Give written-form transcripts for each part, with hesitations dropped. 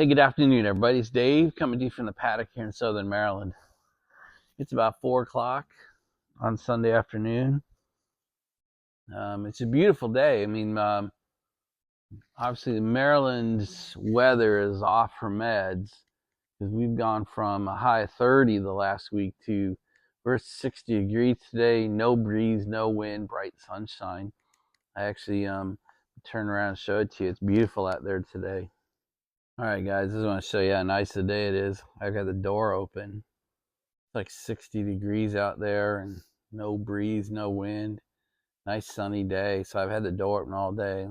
Hey, good afternoon, everybody. It's Dave coming to you from the paddock here in Southern Maryland. It's about 4 o'clock on Sunday afternoon. It's a beautiful day. Obviously, Maryland's weather is off her meds because we've gone from a high of 30 the last week to we're 60 degrees today, no breeze, no wind, bright sunshine. I actually turn around and show it to you. It's beautiful out there today. All right, guys, I just want to show you how nice the day it is. I got the door open. It's like 60 degrees out there and no breeze, no wind. Nice sunny day. So I've had the door open all day.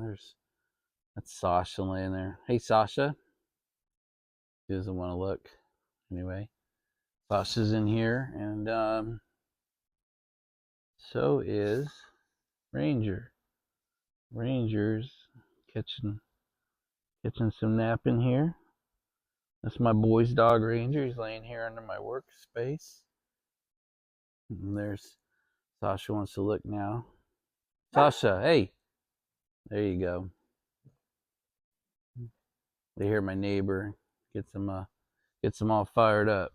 That's Sasha laying there. Hey, Sasha. She doesn't want to look. Anyway, Sasha's in here, and so is Ranger. Ranger's catching some nap in here. That's my boy's dog, Ranger. He's laying here under my workspace. And there's Sasha wants to look now. Sasha, hey. There you go. They hear my neighbor, gets them all fired up.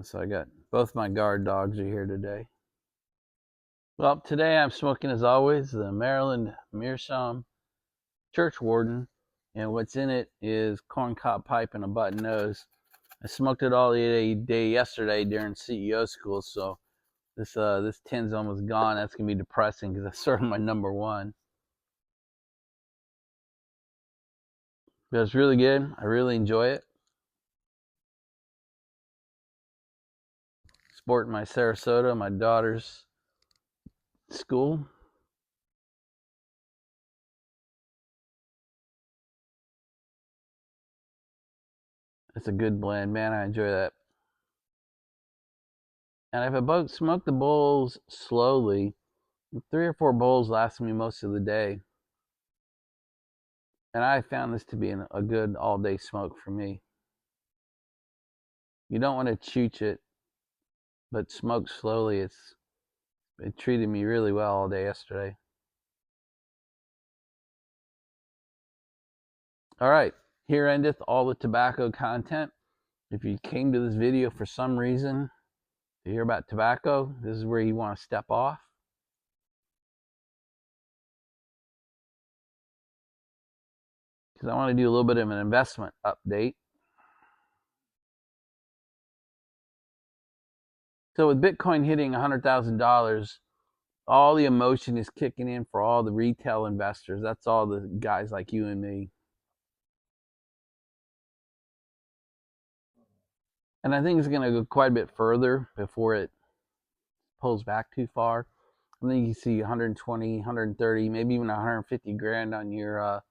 So I got both my guard dogs are here today. Well, today I'm smoking, as always, the Maryland Meerschaum Church Warden, and what's in it is corncob pipe and a button nose. I smoked it all day yesterday during CEO school, so this tin's almost gone. That's gonna be depressing because that's sort of my number one. But it's really good. I really enjoy it. Sporting my Sarasota, my daughter's school. It's a good blend, man. I enjoy that. And if I smoke the bowls slowly, 3 or 4 bowls last me most of the day. And I found this to be a good all-day smoke for me. You don't want to chooch it, but smoke slowly. It treated me really well all day yesterday. All right, here endeth all the tobacco content. If you came to this video for some reason to hear about tobacco, this is where you want to step off. Because I want to do a little bit of an investment update. So with Bitcoin hitting $100,000, all the emotion is kicking in for all the retail investors. That's all the guys like you and me. And I think it's going to go quite a bit further before it pulls back too far. I think you see 120, 130, maybe even 150 grand on your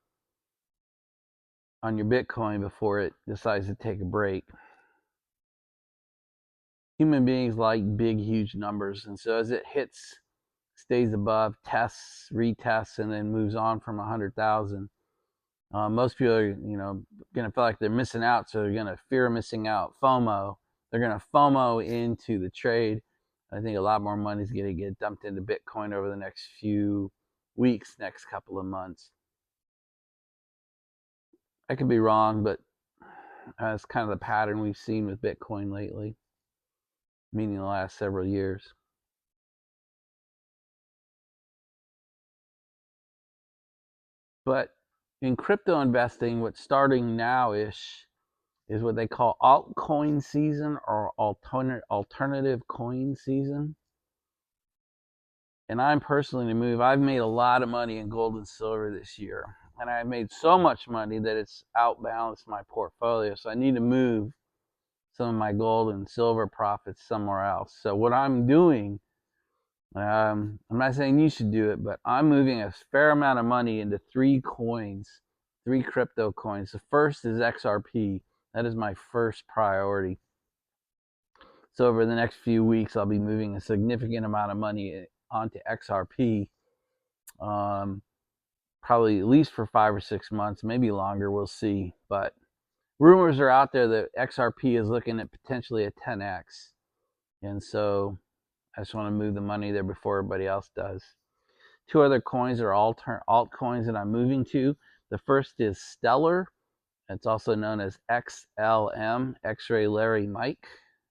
Bitcoin before it decides to take a break. Human beings like big, huge numbers, and so as it stays above, tests, retests, and then moves on from 100,000. Most people are, going to feel like they're missing out, so they're going to fear missing out, FOMO. They're going to FOMO into the trade. I think a lot more money is going to get dumped into Bitcoin over the next few weeks, next couple of months. I could be wrong, but that's kind of the pattern we've seen with Bitcoin lately, meaning the last several years. But in crypto investing, what's starting now-ish is what they call altcoin season or alternative coin season. And I'm personally in the move. I've made a lot of money in gold and silver this year. And I've made so much money that it's outbalanced my portfolio. So I need to move some of my gold and silver profits somewhere else. So what I'm doing, I'm not saying you should do it, but I'm moving a fair amount of money into 3 crypto coins. The first is XRP. That is my first priority. So over the next few weeks, I'll be moving a significant amount of money onto XRP, probably at least for 5 or 6 months, maybe longer, we'll see. But rumors are out there that XRP is looking at potentially a 10x. And so I just want to move the money there before everybody else does. Two other coins are altcoins that I'm moving to. The first is Stellar. It's also known as XLM, X-Ray Larry Mike,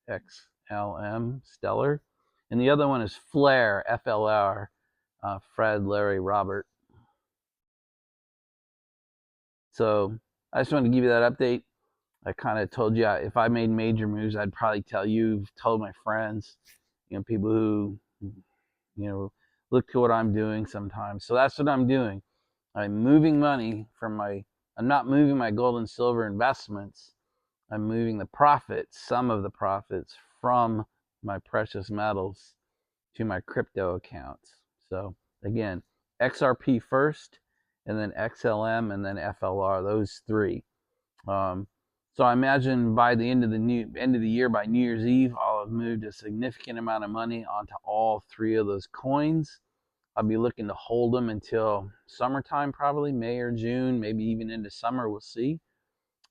XLM, Stellar. And the other one is Flare, FLR, Fred Larry Robert. So I just wanted to give you that update. I kind of told you if I made major moves, I'd probably tell you, told my friends, people who, look to what I'm doing sometimes. So that's what I'm doing. I'm moving money from I'm not moving my gold and silver investments. I'm moving the profits, some of the profits from my precious metals to my crypto accounts. So again, XRP first, and then XLM, and then FLR, those three. So I imagine by the end of the year, by New Year's Eve, I'll have moved a significant amount of money onto all three of those coins. I'll be looking to hold them until summertime, probably May or June, maybe even into summer. We'll see.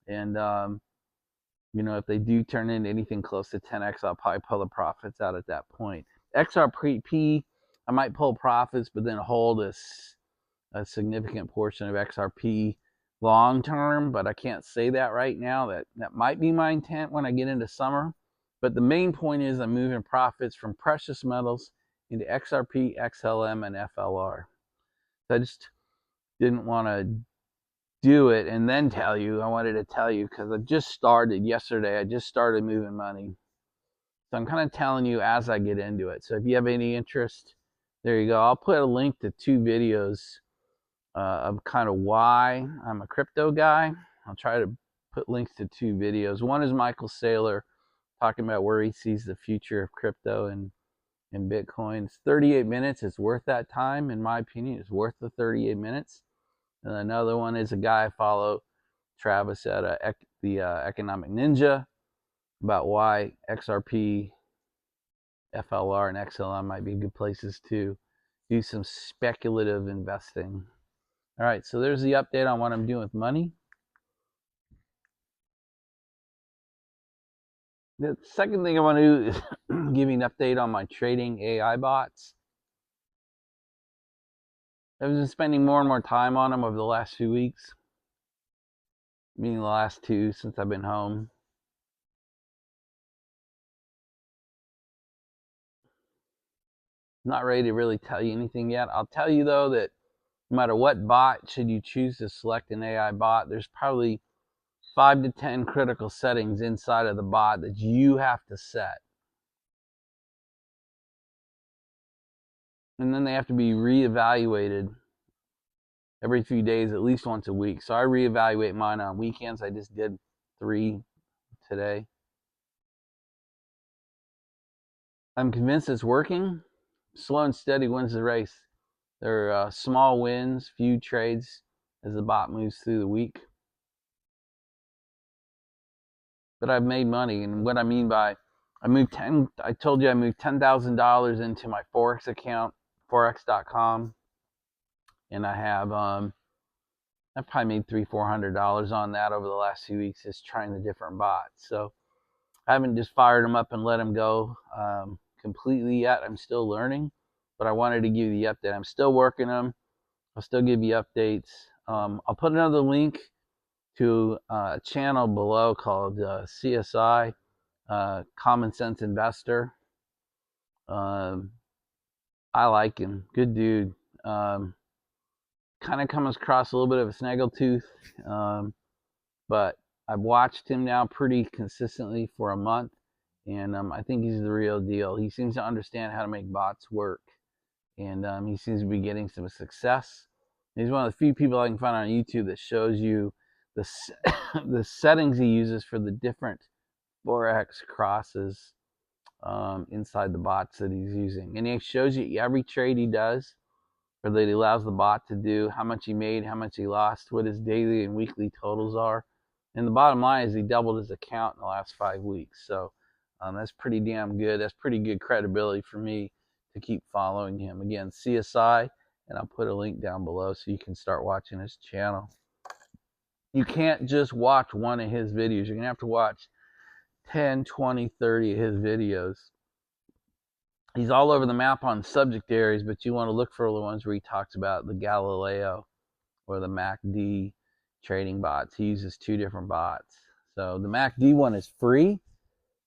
And if they do turn into anything close to 10x, I'll probably pull the profits out at that point. XRP, I might pull profits, but then hold a significant portion of XRP long term, but I can't say that right now. That might be my intent when I get into summer. But the main point is I'm moving profits from precious metals into XRP, XLM, and FLR. So I just didn't want to do it and then tell you. I wanted to tell you because I just started yesterday. I just started moving money. So I'm kind of telling you as I get into it. So if you have any interest, there you go. I'll put a link to 2 videos of kind of why I'm a crypto guy. I'll try to put links to 2 videos. One is Michael Saylor talking about where he sees the future of crypto and Bitcoin. It's 38 minutes. It's worth that time, in my opinion. It's worth the 38 minutes. And another one is a guy I follow, Travis, at the Economic Ninja, about why XRP, FLR, and XLM might be good places to do some speculative investing. All right, so there's the update on what I'm doing with money. The second thing I want to do is give you an update on my trading AI bots. I've been spending more and more time on them over the last few weeks, meaning the last 2 since I've been home. Not ready to really tell you anything yet. I'll tell you though that no matter what bot should you choose to select an AI bot, there's probably 5 to 10 critical settings inside of the bot that you have to set. And then they have to be reevaluated every few days, at least once a week. So I reevaluate mine on weekends. I just did 3 today. I'm convinced it's working. Slow and steady wins the race. There are small wins, few trades as the bot moves through the week. But I've made money, and what I mean by I told you I moved $10,000 into my Forex account, Forex.com, and I've probably made $300-400 on that over the last few weeks just trying the different bots. So I haven't just fired them up and let them go completely yet. I'm still learning, but I wanted to give you the update. I'm still working them. I'll still give you updates. I'll put another link to a channel below called CSI, Common Sense Investor. I like him. Good dude. Kind of comes across a little bit of a snaggletooth, but I've watched him now pretty consistently for a month, and I think he's the real deal. He seems to understand how to make bots work, and he seems to be getting some success. He's one of the few people I can find on YouTube that shows you the settings he uses for the different Forex crosses inside the bots that he's using. And he shows you every trade he does, or that he allows the bot to do, how much he made, how much he lost, what his daily and weekly totals are. And the bottom line is he doubled his account in the last 5 weeks. So that's pretty damn good. That's pretty good credibility for me to keep following him. Again, CSI, and I'll put a link down below so you can start watching his channel. You can't just watch one of his videos. You're going to have to watch 10, 20, 30 of his videos he's all over the map on subject areas, but you want to look for the ones where he talks about the Galileo or the MACD trading bots. He uses 2 different bots. So the MACD one is free,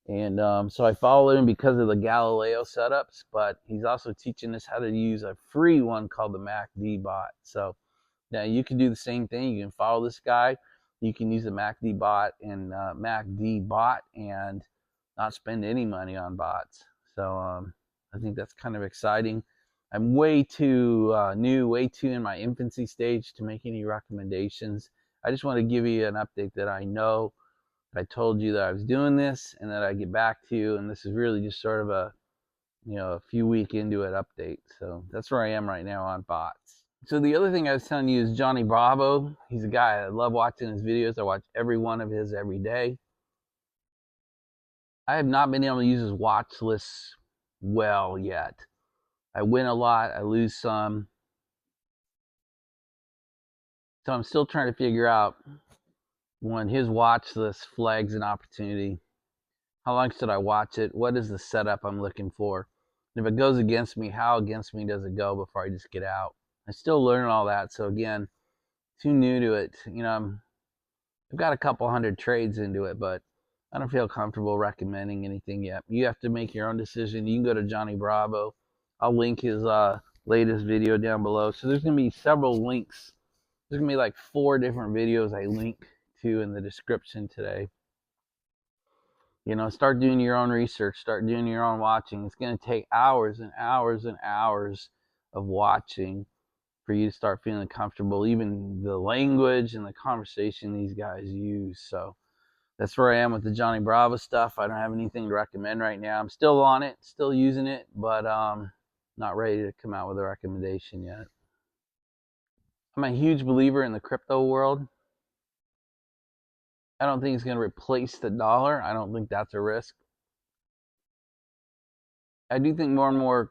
and so I followed him because of the Galileo setups, but he's also teaching us how to use a free one called the MACD bot. So now you can do the same thing. You can follow this guy. You can use the MACD bot and not spend any money on bots. So I think that's kind of exciting. I'm way too new, way too in my infancy stage to make any recommendations. I just want to give you an update that I know. I told you that I was doing this and that I get back to you, and this is really just sort of a few week into it update. So that's where I am right now on bots. So the other thing I was telling you is Johnny Bravo. He's a guy I love watching his videos. I watch every one of his every day. I have not been able to use his watch lists well yet. I win a lot, I lose some. So I'm still trying to figure out when his watch list flags an opportunity. How long should I watch it? What is the setup I'm looking for? And if it goes against me, how against me does it go before I just get out? I still learn all that. So again, too new to it. I've got a couple hundred trades into it, but I don't feel comfortable recommending anything yet. You have to make your own decision. You can go to Johnny Bravo. I'll link his latest video down below. So there's going to be several links. There's going to be like 4 different videos I link to in the description today. Start doing your own research. Start doing your own watching. It's going to take hours and hours and hours of watching for you to start feeling comfortable, even the language and the conversation these guys use. So that's where I am with the Johnny Bravo stuff. I don't have anything to recommend right now. I'm still on it, still using it, but not ready to come out with a recommendation yet. I'm a huge believer in the crypto world. I don't think it's going to replace the dollar. I don't think that's a risk. I do think more and more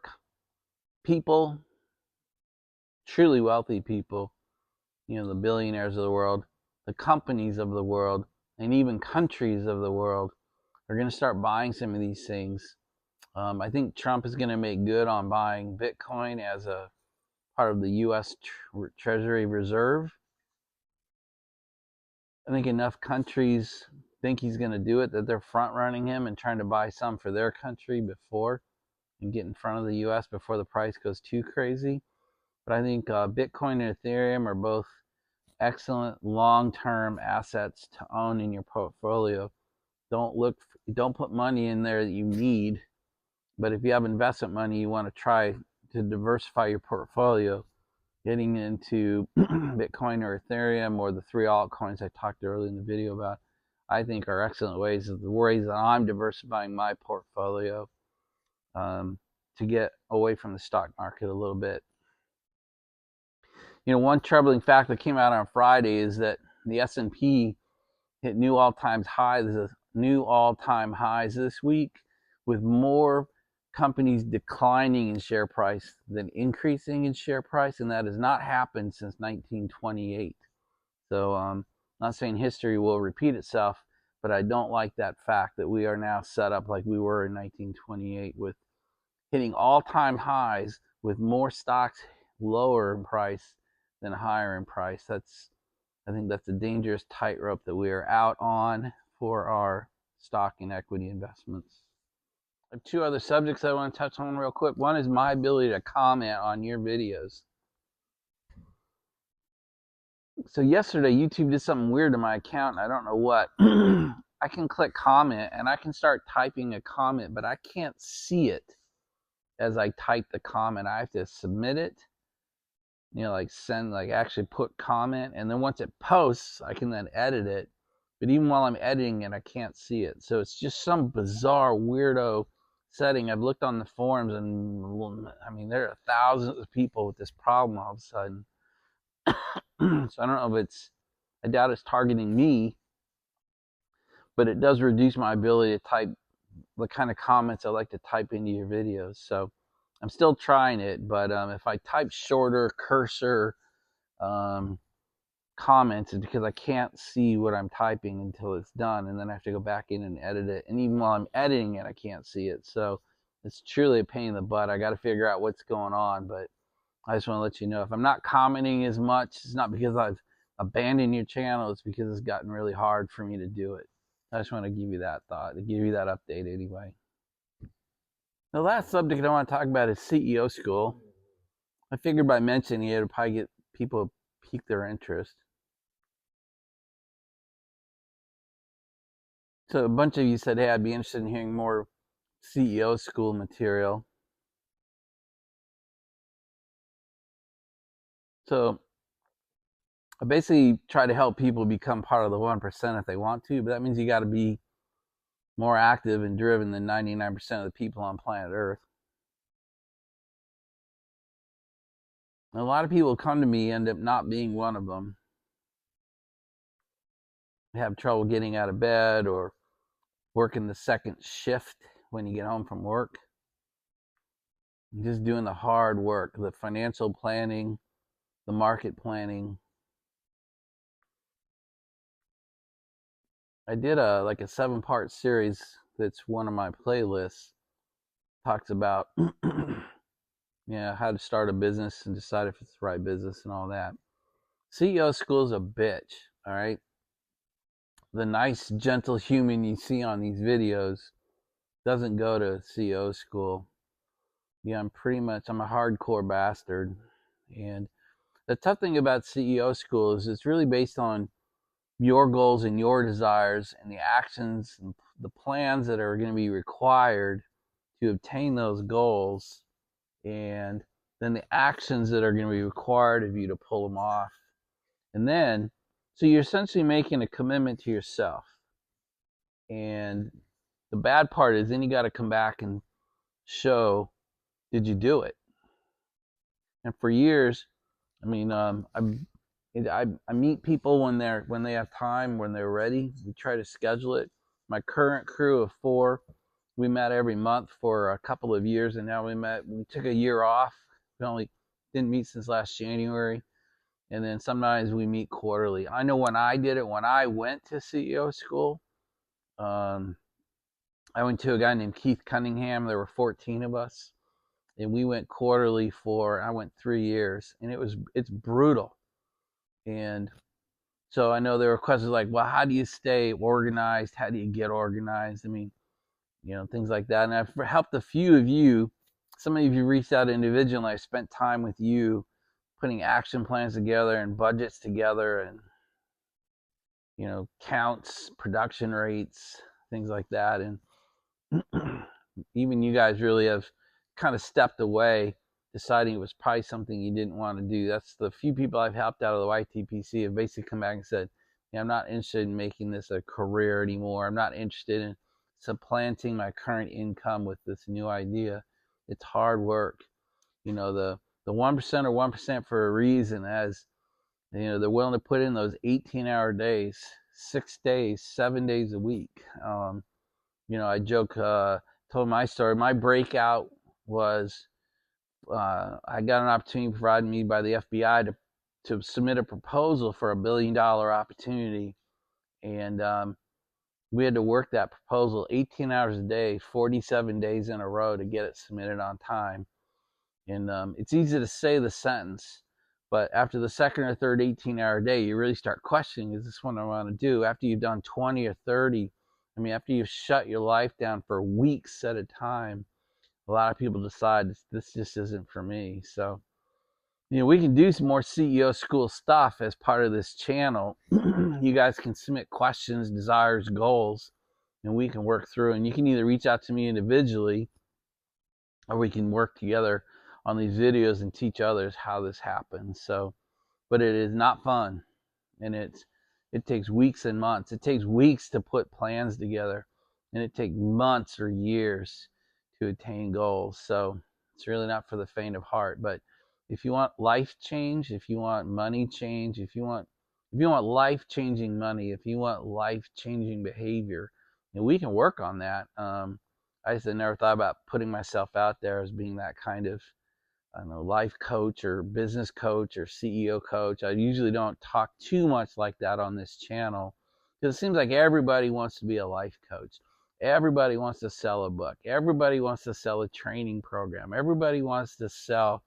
people, truly wealthy people, the billionaires of the world, the companies of the world, and even countries of the world are going to start buying some of these things. I think Trump is going to make good on buying Bitcoin as a part of the U.S. Treasury Reserve. I think enough countries think he's going to do it that they're front running him and trying to buy some for their country before and get in front of the U.S. before the price goes too crazy. But I think Bitcoin and Ethereum are both excellent long-term assets to own in your portfolio. Don't put money in there that you need, but if you have investment money, you want to try to diversify your portfolio. Getting into Bitcoin or Ethereum or the 3 altcoins I talked earlier in the video about, I think are excellent ways that I'm diversifying my portfolio to get away from the stock market a little bit. One troubling fact that came out on Friday is that the S&P hit new all-time highs this week, with more companies declining in share price than increasing in share price, and that has not happened since 1928. So I'm not saying history will repeat itself, but I don't like that fact that we are now set up like we were in 1928 with hitting all-time highs with more stocks lower in price than higher in price. I think that's a dangerous tightrope that we are out on for our stock and equity investments. I have 2 other subjects I want to touch on real quick. One is my ability to comment on your videos. So yesterday, YouTube did something weird to my account, and I don't know what. I can click comment, and I can start typing a comment, but I can't see it as I type the comment. I have to submit it, actually put comment, and then once it posts, I can then edit it. But even while I'm editing it, I can't see it. So it's just some bizarre, weirdo setting. I've looked on the forums, and there are thousands of people with this problem all of a sudden. So I don't know if I doubt it's targeting me, but it does reduce my ability to type the kind of comments I like to type into your videos. So I'm still trying it, but if I type shorter cursor comments, it's because I can't see what I'm typing until it's done, and then I have to go back in and edit it. And even while I'm editing it, I can't see it. So it's truly a pain in the butt. I got to figure out what's going on, but I just want to let you know if I'm not commenting as much, it's not because I've abandoned your channel, it's because it's gotten really hard for me to do it. I just want to give you that thought, to give you that update anyway. The last subject I want to talk about is CEO school. I figured by mentioning it, it'll probably get people pique their interest. So a bunch of you said, hey, I'd be interested in hearing more CEO school material. So I basically try to help people become part of the 1% if they want to, but that means you got to be more active and driven than 99% of the people on planet Earth. And a lot of people come to me end up not being one of them. They have trouble getting out of bed or working the second shift when you get home from work. Just doing the hard work, the financial planning, the market planning. I did a 7-part series that's one of my playlists. Talks about how to start a business and decide if it's the right business and all that. CEO school is a bitch, all right? The nice, gentle human you see on these videos doesn't go to CEO school. Yeah, I'm a hardcore bastard. And the tough thing about CEO school is it's really based on your goals and your desires and the actions and the plans that are going to be required to obtain those goals, and then the actions that are going to be required of you to pull them off. And then, so you're essentially making a commitment to yourself. And the bad part is then you got to come back and show, did you do it? And for years, I mean, I meet people when they have time, when they're ready. We try to schedule it. My current crew of 4, we met every month for a couple of years, and now we took a year off. We didn't meet since last January. And then sometimes we meet quarterly. I know when I did it, when I went to CEO school, I went to a guy named Keith Cunningham. There were 14 of us, and we went quarterly I went 3 years, and it's brutal. And so I know there were questions like, well, how do you stay organized? How do you get organized? I mean, things like that. And I've helped a few of you. Some of you reached out individually. I spent time with you putting action plans together and budgets together and, counts, production rates, things like that. And even you guys really have kind of stepped away, deciding it was probably something you didn't want to do. That's the few people I've helped out of the YTPC have basically come back and said, I'm not interested in making this a career anymore. I'm not interested in supplanting my current income with this new idea. It's hard work. The 1% or 1% for a reason, as they're willing to put in those 18-hour days, 6 days, 7 days a week. I told my story. My breakout was I got an opportunity provided me by the FBI to submit a proposal for $1 billion opportunity, and we had to work that proposal 18 hours a day, 47 days in a row to get it submitted on time. And it's easy to say the sentence, but after the second or third 18-hour day, you really start questioning, is this what I want to do? After you've done 20 or 30, after you've shut your life down for weeks at a time, a lot of people decide this just isn't for me. So, we can do some more CEO school stuff as part of this channel. You guys can submit questions, desires, goals, and we can work through. And you can either reach out to me individually, or we can work together on these videos and teach others how this happens. So, but it is not fun, and it takes weeks and months. It takes weeks to put plans together, and it takes months or years to attain goals. So it's really not for the faint of heart. But if you want life change, if you want money change, if you want life-changing money, if you want life-changing behavior, we can work on that. I just never thought about putting myself out there as being that kind of, life coach or business coach or CEO coach. I usually don't talk too much like that on this channel because it seems like everybody wants to be a life coach. Everybody wants to sell a book. Everybody wants to sell a training program. Everybody wants to sell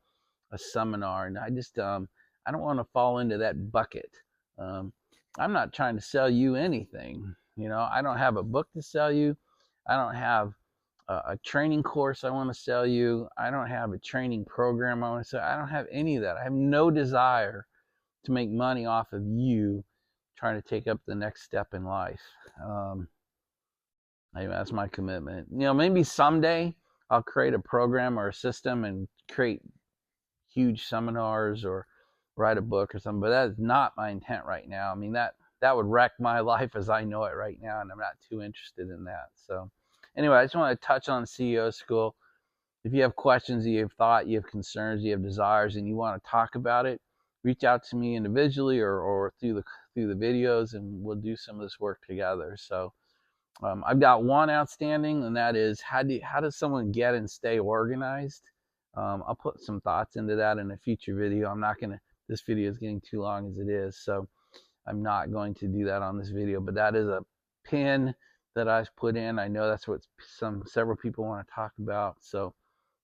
a seminar. And I just, I don't want to fall into that bucket. I'm not trying to sell you anything. I don't have a book to sell you. I don't have a training course I want to sell you. I don't have a training program I want to sell. I don't have any of that. I have no desire to make money off of you trying to take up the next step in life. That's my commitment. Maybe someday I'll create a program or a system and create huge seminars or write a book or something, but that is not my intent right now. I mean, that would wreck my life as I know it right now, and I'm not too interested in that. So anyway, I just want to touch on CEO School. If you have questions, you have thought, you have concerns, you have desires, and you want to talk about it, reach out to me individually or through the videos, and we'll do some of this work together. So I've got one outstanding, and that is how does someone get and stay organized? I'll put some thoughts into that in a future video. This video is getting too long as it is, so I'm not going to do that on this video, but that is a pin that I've put in. I know that's what several people want to talk about, so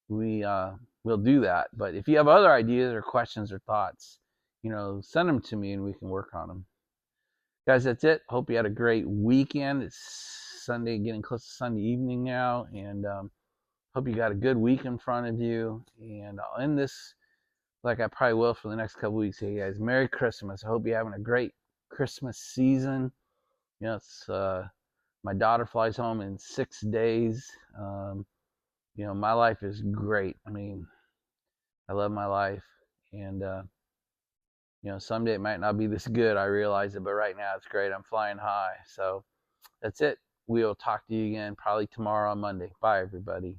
we'll do that. But if you have other ideas or questions or thoughts, send them to me and we can work on them. Guys, that's it. Hope you had a great weekend. It's Sunday, getting close to Sunday evening now, and hope you got a good week in front of you. And I'll end this like I probably will for the next couple weeks. Hey guys, Merry Christmas. I hope you're having a great Christmas season. It's my daughter flies home in 6 days. My life is great. I mean, I love my life, and someday it might not be this good. I realize it, but right now it's great. I'm flying high. So that's it. We'll talk to you again probably tomorrow on Monday. Bye, everybody.